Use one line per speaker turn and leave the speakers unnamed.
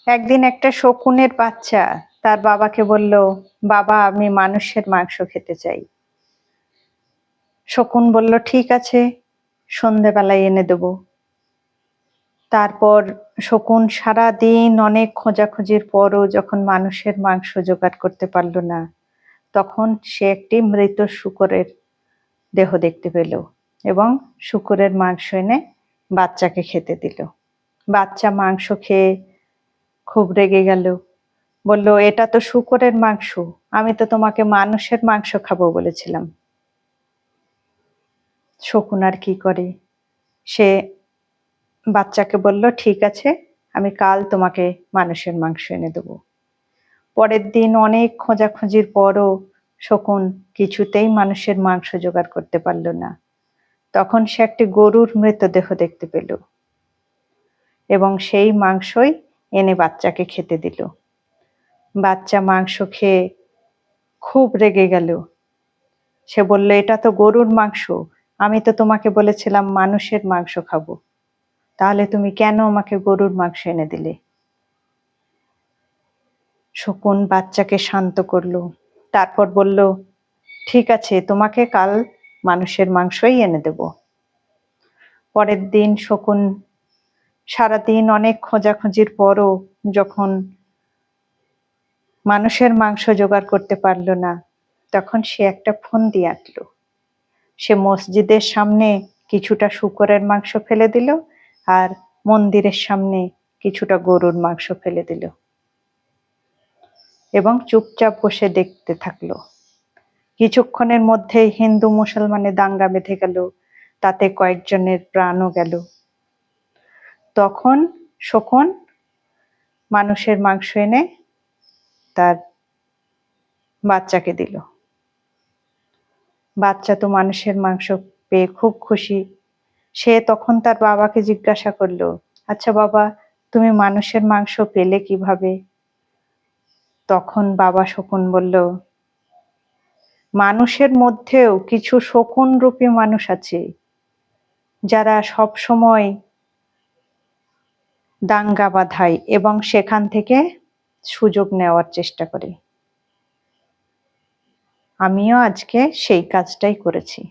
একদিন একটা শকুনের বাচ্চা তার বাবাকে বলল, বাবা আমি মানুষের মাংস খেতে চাই। শকুন বলল, ঠিক আছে, সন্ধেবেলায় এনে দেব। তারপর শকুন সারা দিন অনেক খোঁজাখুঁজির পরও যখন মানুষের মাংস জোগাড় করতে পারল না, তখন সে একটি মৃত শূকরের দেহ দেখতে পেল এবং শূকরের মাংস এনে বাচ্চাকে খেতে দিল। বাচ্চা মাংস খেয়ে খুব রেগে গেল, বলল, এটা তো শূকরের মাংস, আমি তো তোমাকে মানুষের মাংস খাবো বলেছিলাম। শকুন আর কি করে, সে বাচ্চাকে বলল, ঠিক আছে, আমি কাল তোমাকে মানুষের মাংস এনে দেবো। পরের দিন অনেক খোঁজাখুঁজির পরও শকুন কিছুতেই মানুষের মাংস জোগাড় করতে পারল না। তখন সে একটি গরুর মৃতদেহ দেখতে পেল এবং সেই মাংসই এনে বাচ্চাকে খেতে দিল। বাচ্চা মাংস খেয়ে খুব রেগে গেল। সে বলল, এটা তো গরুর মাংস, আমি তো তোমাকে বলেছিলাম মানুষের মাংস খাবো, তাহলে তুমি কেন আমাকে গরুর মাংস এনে দিলে? শকুন বাচ্চাকে শান্ত করলো, তারপর বলল, ঠিক আছে, তোমাকে কাল মানুষের মাংসই এনে দেব। পরের দিন শকুন সারাদিন অনেক খোঁজাখুঁজির পরও যখন মানুষের মাংস জোগাড় করতে পারল না, তখন সে একটা ফন্দি আঁটলো। সে মসজিদের সামনে কিছুটা শূকরের মাংস ফেলে দিল আর মন্দিরের সামনে কিছুটা গরুর মাংস ফেলে দিল এবং চুপচাপ বসে দেখতে থাকলো। কিছুক্ষণের মধ্যেই হিন্দু মুসলমানে দাঙ্গা বেঁধে গেল, তাতে কয়েকজনের প্রাণও গেল। তখন শকুন মানুষের মাংস এনে তার বাচ্চাকে দিল। বাচ্চা তো মানুষের মাংস পেয়ে খুব খুশি। সে তখন তার বাবাকে জিজ্ঞাসা করলো, আচ্ছা বাবা, তুমি মানুষের মাংস পেলে কিভাবে? তখন বাবা শকুন বলল, মানুষের মধ্যেও কিছু শকুন রূপী মানুষ আছে যারা সব সময় দাঙ্গা বাঁধায় এবং সেখান থেকে সুযোগ নেওয়ার চেষ্টা করে। আমিও আজকে সেই কাজটাই করেছি।